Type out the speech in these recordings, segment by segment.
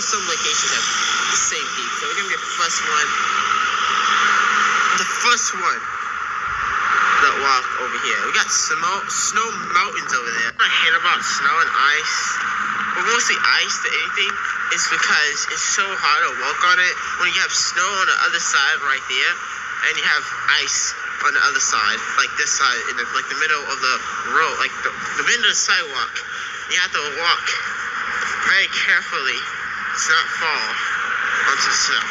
some locations have the same peak. So we're gonna be the first one. The first one that walk over here. We got snow mountains over there. What I hate about snow and ice, but mostly ice than anything, is because it's so hard to walk on it when you have snow on the other side right there, and you have ice on the other side, like this side, in the middle of the road, like the middle of the sidewalk. You have to walk very carefully to not fall onto the snow.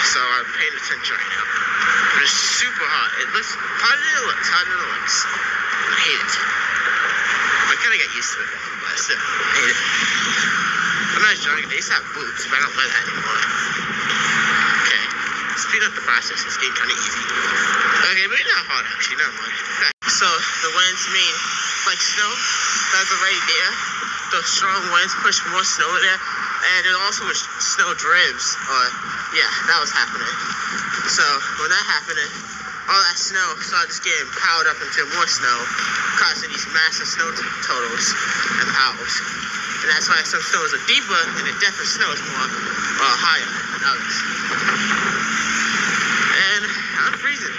So I'm paying attention right now. But it's super hot. It looks hotter than it looks. I hate it. I kind of got used to it, but still, I hate it. When I was young, they used to have boots, but I don't wear that anymore. Okay, speed up the process. It's getting kind of easy. Okay, maybe not hard actually. Never mind. Okay. So the winds mean like snow that's already there. Those strong winds push more snow there, and it also was snow drifts. Yeah, that was happening. So when that happened, all that snow started just getting piled up into more snow, causing these massive snow totals and piles. And that's why some snows are deeper and the depth of snow is more higher than others. And I'm freezing.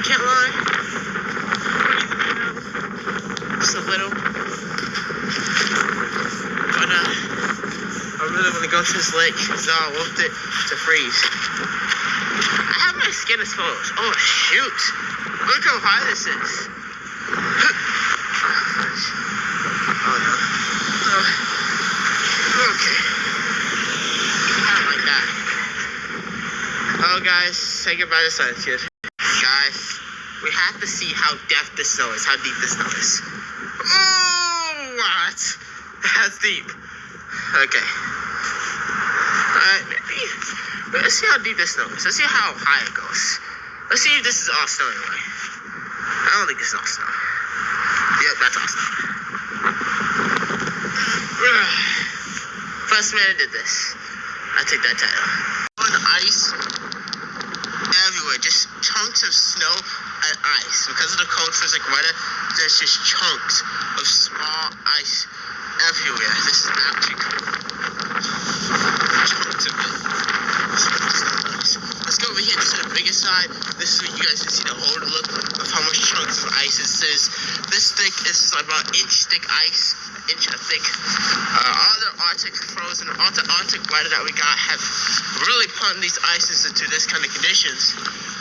Can't lie. Just a little. But I really want to go to this lake, so I want it to freeze. I have my skin exposed. Oh shoot! Look how high this is. Oh no. Okay. I don't like that. Oh guys, say goodbye to science kids. Guys, we have to see how deep the snow is. How deep the snow is. Oh, what? That's deep. Okay. Maybe. Let's see how deep this snow is. Let's see how high it goes. Let's see if this is all snow anyway. I don't think this is all snow. Yep, that's all snow. First man did this. I take that title. On the ice everywhere, just chunks of snow and ice. Because of the cold freezing weather, there's just chunks of small ice everywhere. This is actually cool. Chunks of it. Let's go over here to the biggest side. This is where you guys can see the whole look of how much chunks of ice this is. This thick is about inch thick ice, an inch thick. All the Arctic frozen, all the Arctic weather that we got have really put these ices into this kind of conditions.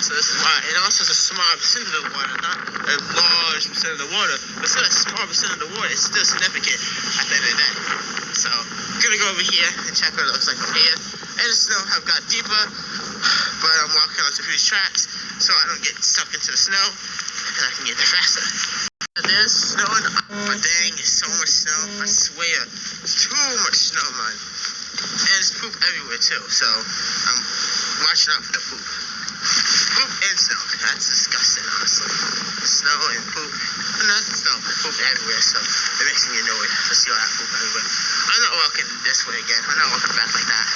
So this is why, and also it's a small percent of the water, not a large percent of the water, but still a small percent of the water is still significant at the end of the day. So I'm gonna go over here and check what it looks like from here. And the snow have got deeper, but I'm walking onto these tracks so I don't get stuck into the snow and I can get there faster. There's snow and but dang, it's so much snow. I swear, it's too much snow, man. And there's poop everywhere too, so I'm watching out for the poop. Poop and snow. That's disgusting, honestly. Snow and poop. Not snow, but poop everywhere, so it makes me annoyed to see all that poop everywhere. I'm not walking this way again. I'm not walking back like that.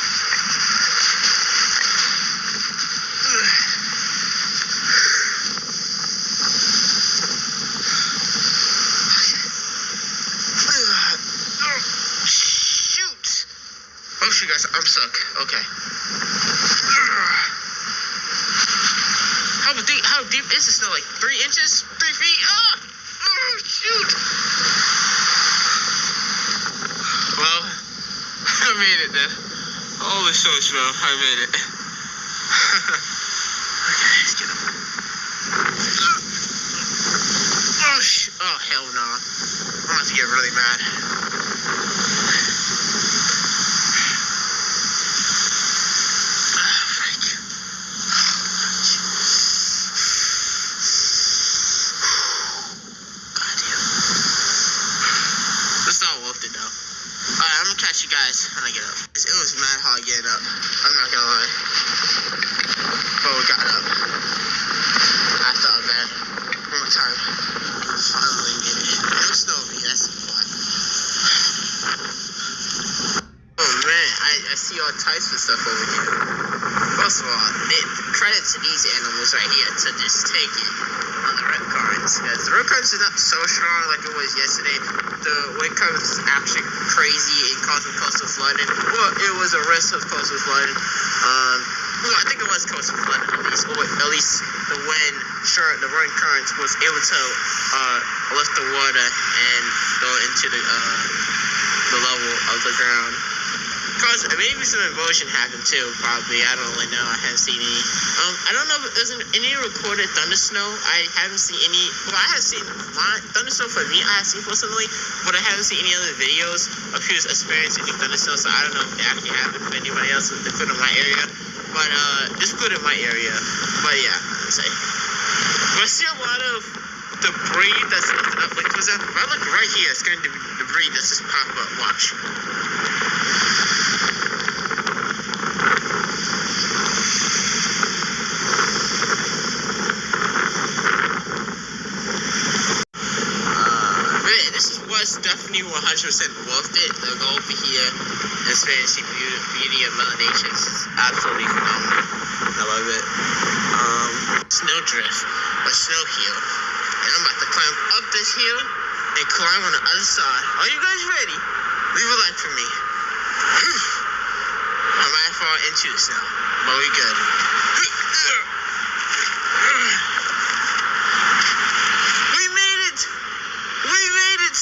Oh shoot, guys, I'm stuck. Okay. How deep is the snow? Like 3 inches? 3 feet? Oh shoot! Well, I made it then. Holy snow, I made it. Okay, let's get up. Oh hell no. I'm about to get really mad. Alright, I'm gonna catch you guys when I get up. It was mad hard getting up. I'm not gonna lie. But we got up. I thought, man, one more time. Finally get it. No snow over here. That's fun. Oh man, I see all types of stuff over here. First of all, credit to these animals right here to just take it on the rip current. currents, guys. The road currents is not so strong like it was yesterday. The wind currents is actually crazy and causing coastal flooding. Well, it was a risk of coastal flooding. Well, I think it was coastal flooding at least. Or at least the wind currents was able to lift the water and go into the level of the ground. Cause maybe some erosion happened too, probably. I don't really know. I haven't seen any. I don't know if there's any recorded thunder snow. I haven't seen any. Well, I have seen thunder snow for me. I have seen personally, but I haven't seen any other videos of people experiencing thunder snow. So I don't know if it actually happened for anybody else including my area. But just put in my area. But yeah, I'd say. But I see a lot of debris that's lifted up. Like, for example, if I look right here, it's going to be debris that's just pop up. Watch. Definitely 100% worth it to go over here and experience the beauty of Mother Nature. It's absolutely phenomenal. I love it. Snowdrift, a snow hill. And I'm about to climb up this hill and climb on the other side. Are you guys ready? Leave a like for me. I might fall into the snow, but we good. We made it! We made it!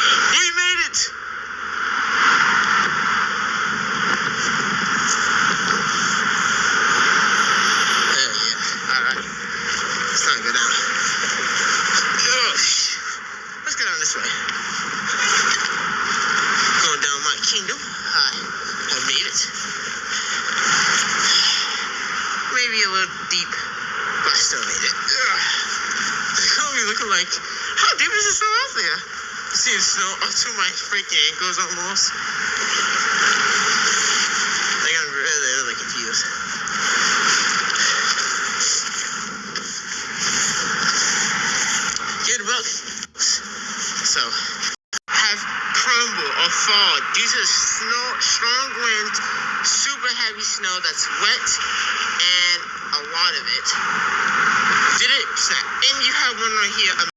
We made it! Hell yeah. Alright. It's time to go down. Let's go down this way. Going down my kingdom. I have made it. Maybe a little deep, but I still made it. It's gonna be looking like, how deep is the snow out there? Seeing snow up to my freaking ankles almost. Like I'm really confused. Good luck. So, have crumble or fall due to snow, strong wind, super heavy snow that's wet, and a lot of it. Did it snap? And you have one right here.